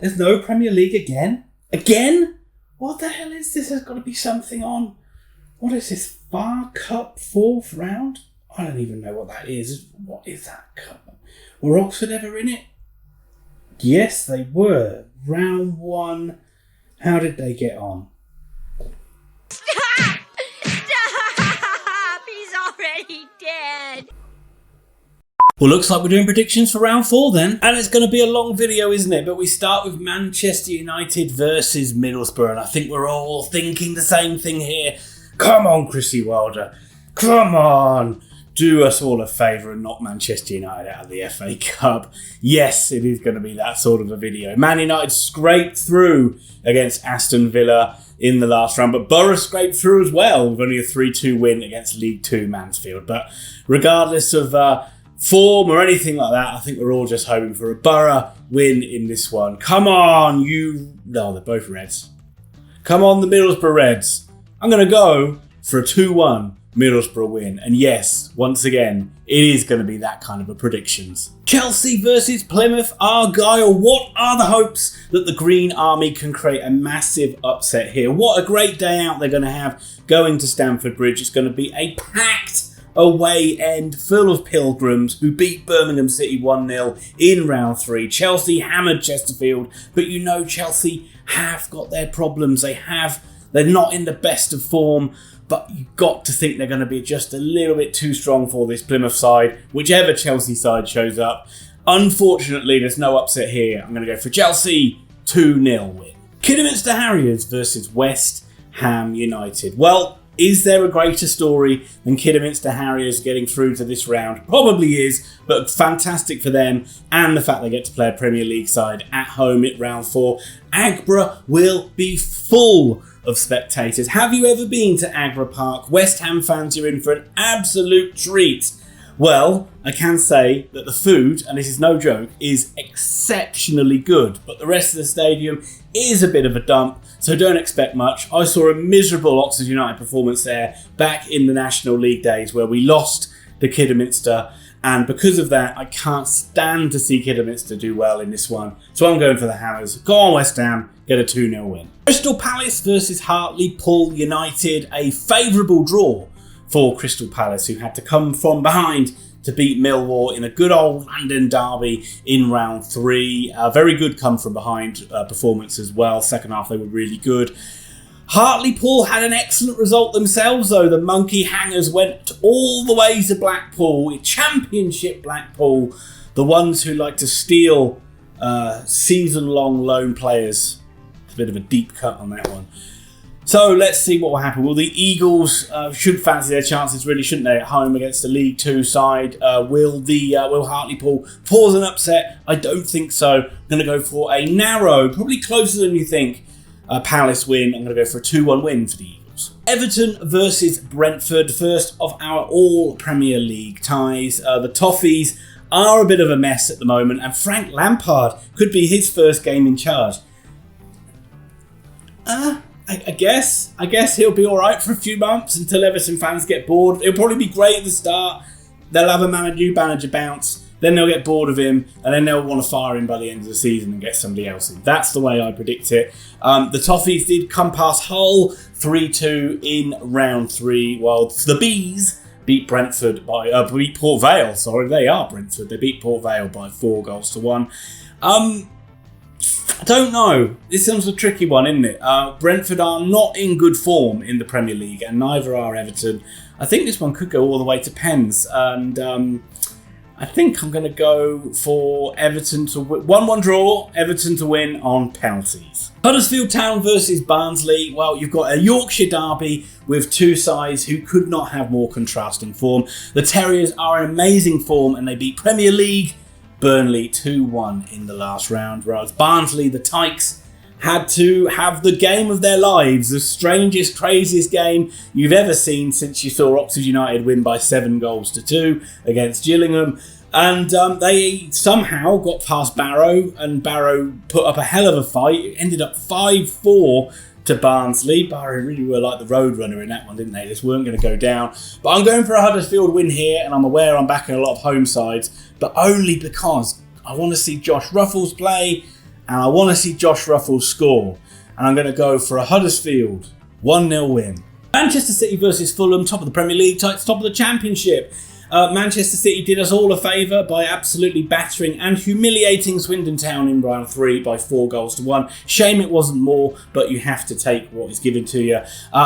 There's no Premier League again? Again? What the hell is this? There's got to be something on. What is this? FAVOUR Cup 4th round? I don't even know what that is. What is that cup? Were Oxford ever in it? Yes, they were. Round 1. How did they get on? Stop! Stop! He's already dead. Well, looks like we're doing predictions for round 4 then. And it's going to be a long video, isn't it? But we start with Manchester United versus Middlesbrough. And I think we're all thinking the same thing here. Come on, Chrissy Wilder. Come on. Do us all a favour and knock Manchester United out of the FA Cup. Yes, it is going to be that sort of a video. Man United scraped through against Aston Villa in the last round. But Boro scraped through as well with only a 3-2 win against League 2 Mansfield. But regardless of form or anything like that, I think we're all just hoping for a Boro win in this one. Come on, No, they're both Reds. Come on, the Middlesbrough Reds. I'm going to go for a 2-1 Middlesbrough win. And yes, once again, it is going to be that kind of a predictions. Chelsea versus Plymouth, Argyle. What are the hopes that the Green Army can create a massive upset here? What a great day out they're going to have going to Stamford Bridge. It's going to be a packed away end full of pilgrims who beat Birmingham City 1-0 in round 3. Chelsea hammered Chesterfield, but you know Chelsea have got their problems. They're not in the best of form, but you've got to think they're going to be just a little bit too strong for this Plymouth side, whichever Chelsea side shows up. Unfortunately, there's no upset here. I'm going to go for Chelsea 2-0 win. Kidderminster Harriers versus West Ham United. Well, is there a greater story than Kidderminster Harriers getting through to this round? Probably is, but fantastic for them, and the fact they get to play a Premier League side at home at round 4. Agbra will be full of spectators. Have you ever been to Agbra Park? West Ham fans, you're in for an absolute treat. Well, I can say that the food, and this is no joke, is exceptionally good, but the rest of the stadium is a bit of a dump, so don't expect much. I saw a miserable Oxford United performance there back in the National League days where we lost to Kidderminster, and because of that, I can't stand to see Kidderminster do well in this one. So I'm going for the Hammers. Go on, West Ham, get a 2-0 win. Crystal Palace versus Hartlepool United, a favourable draw for Crystal Palace, who had to come from behind to beat Millwall in a good old London derby in round 3. A very good come from behind performance as well. Second half they were really good. Hartlepool had an excellent result themselves though. The Monkey Hangers went all the way to Blackpool, Championship Blackpool, the ones who like to steal season-long loan players. It's a bit of a deep cut on that one. So let's see what will happen. Well, the Eagles should fancy their chances, really, shouldn't they, at home against the League 2 side? Will Hartlepool cause an upset? I don't think so. I'm going to go for a narrow, probably closer than you think, Palace win. I'm going to go for a 2-1 win for the Eagles. Everton versus Brentford, first of our all Premier League ties. The Toffees are a bit of a mess at the moment, and Frank Lampard could be his first game in charge. I guess he'll be all right for a few months until Everton fans get bored. It'll probably be great at the start. They'll have a new manager bounce. Then they'll get bored of him, and then they'll want to fire him by the end of the season and get somebody else in. That's the way I predict it. The Toffees did come past Hull 3-2 in round 3, while the Bees beat Brentford beat Port Vale. Sorry, they are Brentford. They beat Port Vale by 4-1. I don't know. This sounds a tricky one, isn't it? Brentford are not in good form in the Premier League, and neither are Everton. I think this one could go all the way to pens, and I think I'm going to go for Everton to win. 1-1 draw, Everton to win on penalties. Huddersfield Town versus Barnsley. Well, you've got a Yorkshire derby with two sides who could not have more contrasting form. The Terriers are in amazing form, and they beat Premier League Burnley 2-1 in the last round, whereas Barnsley, the Tykes, had to have the game of their lives, the strangest, craziest game you've ever seen since you saw Oxford United win by 7-2 against Gillingham. And they somehow got past Boro, and Boro put up a hell of a fight. It ended up 5-4 to Barnsley. Boro really were like the roadrunner in that one, didn't they? They just weren't going to go down. But I'm going for a Huddersfield win here, and I'm aware I'm backing a lot of home sides, but only because I want to see Josh Ruffles play, and I want to see Josh Ruffles score. And I'm going to go for a Huddersfield 1-0 win. Manchester City versus Fulham, top of the Premier League, top of the Championship. Manchester City did us all a favour by absolutely battering and humiliating Swindon Town in round 3 by 4-1. Shame it wasn't more, but you have to take what is given to you.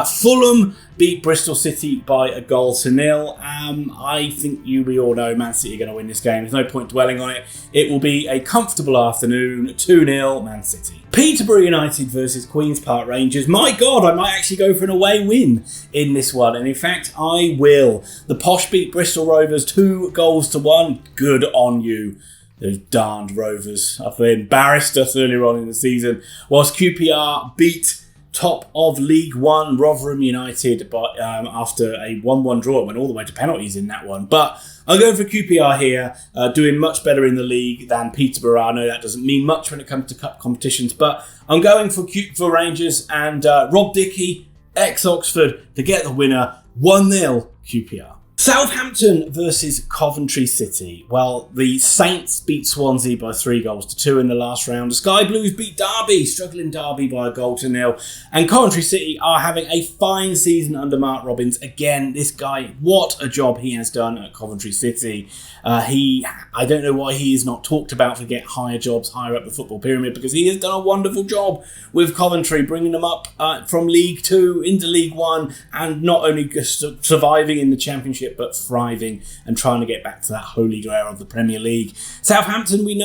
Fulham beat Bristol City by 1-0. I think we all know Man City are going to win this game. There's no point dwelling on it. It will be a comfortable afternoon, 2-0 Man City. Peterborough United versus Queen's Park Rangers. My God, I might actually go for an away win in this one. And in fact, I will. The Posh beat Bristol Rovers 2-1. Good on you. Those darned Rovers. They embarrassed us earlier on in the season. Whilst QPR beat top of League One Rotherham United after a 1-1 draw. It went all the way to penalties in that one. But I'm going for QPR here, doing much better in the league than Peterborough. I know that doesn't mean much when it comes to cup competitions, but I'm going for Rangers and Rob Dickey, ex-Oxford, to get the winner. 1-0 QPR. Southampton versus Coventry City. Well, the Saints beat Swansea by 3-2 in the last round. The Sky Blues beat Derby, struggling Derby by 1-0. And Coventry City are having a fine season under Mark Robins. Again, this guy, what a job he has done at Coventry City. I don't know why he is not talked about to get higher jobs higher up the football pyramid, because he has done a wonderful job with Coventry, bringing them up from League 2 into League 1, and not only just surviving in the Championship, but thriving and trying to get back to that holy grail of the Premier League. Southampton, we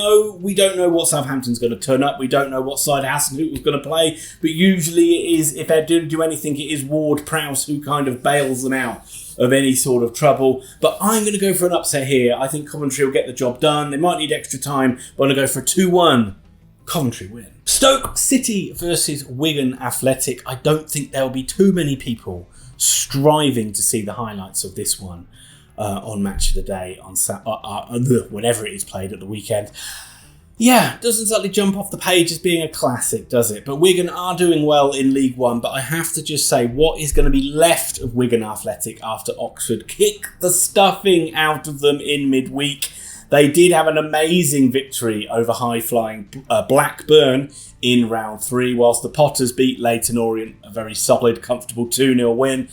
don't know what Southampton's going to turn up. We don't know what side Hasenhüttl's going to play, but usually it is, if they don't do anything, it is Ward Prowse who kind of bails them out of any sort of trouble. But I'm going to go for an upset here. I think Coventry will get the job done. They might need extra time, but I'm going to go for a 2-1 Coventry win. Stoke City versus Wigan Athletic. I don't think there will be too many people striving to see the highlights of this one on Match of the Day on whenever it is played at the weekend. Yeah, doesn't exactly jump off the page as being a classic, does it? But Wigan are doing well in League One, but I have to just say, what is going to be left of Wigan Athletic after Oxford kick the stuffing out of them in midweek? They did have an amazing victory over high-flying Blackburn in round 3, whilst the Potters beat Leyton Orient, a very solid, comfortable 2-0 win.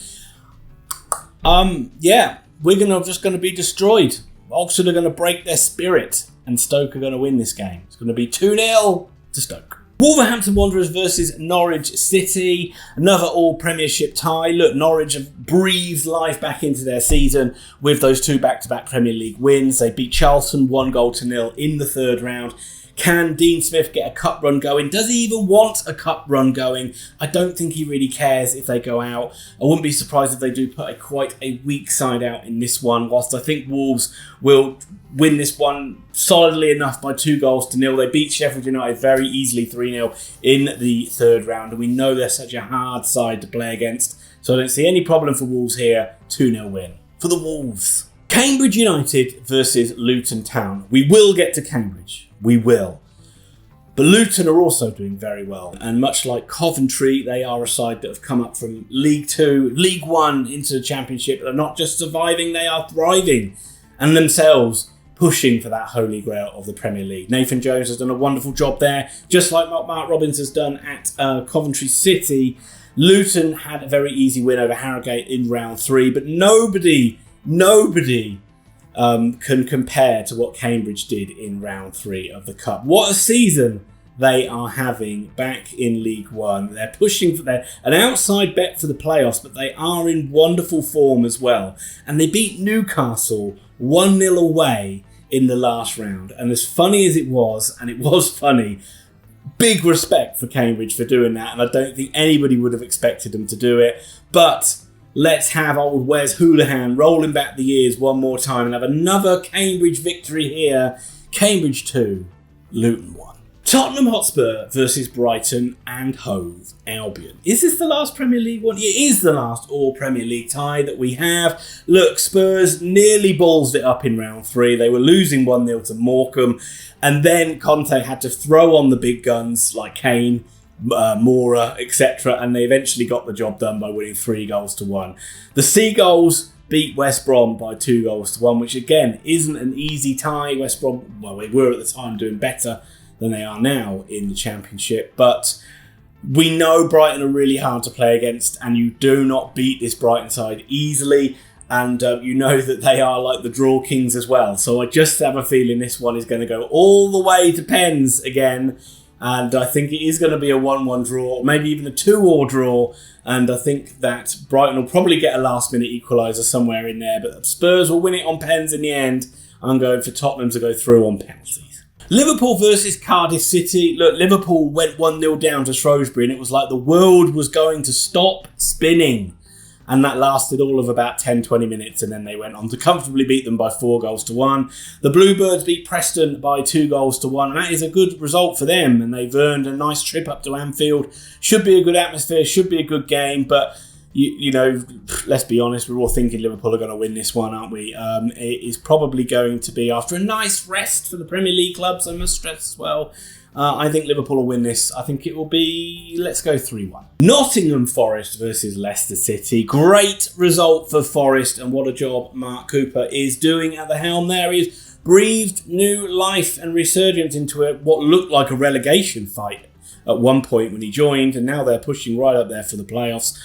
Wigan are just going to be destroyed. Oxford are going to break their spirit, and Stoke are going to win this game. It's going to be 2-0 to Stoke. Wolverhampton Wanderers versus Norwich City. Another all-Premiership tie. Look, Norwich have breathed life back into their season with those 2 back-to-back Premier League wins. They beat Charlton 1-0 in the 3rd round. Can Dean Smith get a cup run going? Does he even want a cup run going? I don't think he really cares if they go out. I wouldn't be surprised if they do put quite a weak side out in this one, whilst I think Wolves will win this one solidly enough by 2-0. They beat Sheffield United very easily 3-0 in the 3rd round, and we know they're such a hard side to play against, so I don't see any problem for Wolves here. 2-0 win for the Wolves. Cambridge United versus Luton Town. We will get to Cambridge. We will. But Luton are also doing very well. And much like Coventry, they are a side that have come up from League 2, League 1 into the Championship. They're not just surviving, they are thriving. And themselves pushing for that holy grail of the Premier League. Nathan Jones has done a wonderful job there, just like Mark Robins has done at Coventry City. Luton had a very easy win over Harrogate in round 3, but nobody can compare to what Cambridge did in round 3 of the Cup. What a season they are having back in League One. They're pushing for an outside bet for the playoffs, but they are in wonderful form as well. And they beat Newcastle 1-0 away in the last round. And as funny as it was, and it was funny, big respect for Cambridge for doing that. And I don't think anybody would have expected them to do it. But let's have old Wes Hoolahan rolling back the years one more time and have another Cambridge victory here. Cambridge 2, Luton 1. Tottenham Hotspur versus Brighton and Hove Albion. Is this the last Premier League one? It is the last all Premier League tie that we have. Look, Spurs nearly ballsed it up in round 3. They were losing 1-0 to Morecambe. And then Conte had to throw on the big guns like Kane, Mora, etc. And they eventually got the job done by winning 3-1. The Seagulls beat West Brom by 2-1, which again isn't an easy tie. West Brom, well, they were at the time doing better than they are now in the Championship. But we know Brighton are really hard to play against, and you do not beat this Brighton side easily. And you know that they are like the draw kings as well. So I just have a feeling this one is going to go all the way to pens again. And I think it is going to be a 1-1 draw, maybe even a 2-2 draw. And I think that Brighton will probably get a last-minute equaliser somewhere in there. But Spurs will win it on pens in the end. I'm going for Tottenham to go through on penalties. Liverpool versus Cardiff City. Look, Liverpool went 1-0 down to Shrewsbury, and it was like the world was going to stop spinning. And that lasted all of about 10-20 minutes, and then they went on to comfortably beat them by 4-1. The Bluebirds beat Preston by 2-1, and that is a good result for them, and they've earned a nice trip up to Anfield. Should be a good atmosphere, should be a good game, but you know, let's be honest, we're all thinking Liverpool are going to win this one, aren't we? It is probably going to be after a nice rest for the Premier League clubs, I must stress as well. I think Liverpool will win this. I think it will be, let's go 3-1. Nottingham Forest versus Leicester City. Great result for Forest, and what a job Mark Cooper is doing at the helm there. He's breathed new life and resurgence into what looked like a relegation fight at one point when he joined, and now they're pushing right up there for the playoffs.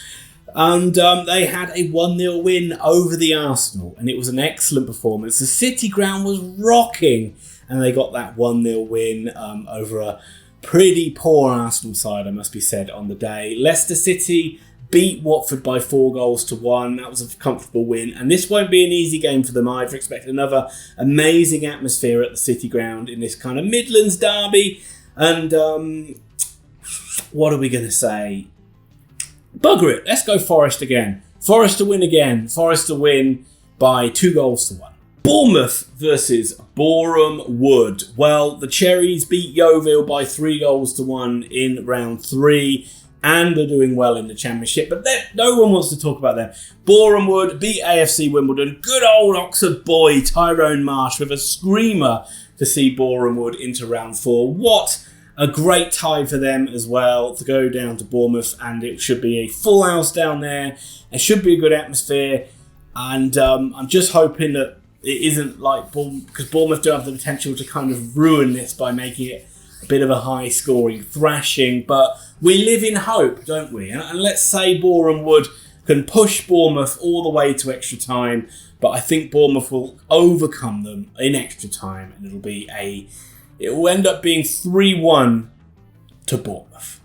And they had a 1-0 win over the Arsenal, and it was an excellent performance. The City ground was rocking, and they got that 1-0 win over a pretty poor Arsenal side, I must be said, on the day. Leicester City beat Watford by 4-1. That was a comfortable win. And this won't be an easy game for them either. Expect another amazing atmosphere at the City ground in this kind of Midlands derby. And what are we going to say? Bugger it. Let's go Forest again. Forest to win again. Forest to win by 2-1. Bournemouth versus Boreham Wood. Well, the Cherries beat Yeovil by 3-1 in round 3 and are doing well in the Championship, but no one wants to talk about them. Boreham Wood beat AFC Wimbledon. Good old Oxford boy Tyrone Marsh with a screamer to see Boreham Wood into round 4. What a great tie for them as well to go down to Bournemouth, and it should be a full house down there. It should be a good atmosphere, and I'm just hoping that it isn't like because Bournemouth do have the potential to kind of ruin this by making it a bit of a high-scoring thrashing. But we live in hope, don't we? And let's say Boreham Wood can push Bournemouth all the way to extra time. But I think Bournemouth will overcome them in extra time, and it will end up being 3-1 to Bournemouth.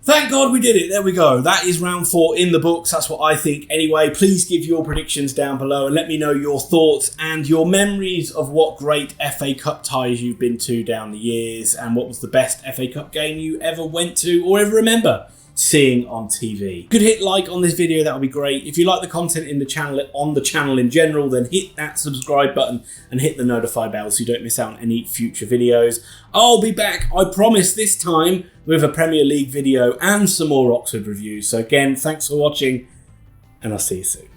Thank God we did it. There we go. That is round 4 in the books. That's what I think anyway. Please give your predictions down below and let me know your thoughts and your memories of what great FA Cup ties you've been to down the years, and what was the best FA Cup game you ever went to or ever remember seeing on TV. If you could hit like on this video, that would be great. If you like the content in the channel, on the channel in general, then hit that subscribe button and hit the notify bell so you don't miss out on any future videos. I'll be back, I promise, this time with a Premier League video and some more Oxford reviews. So again, thanks for watching, and I'll see you soon.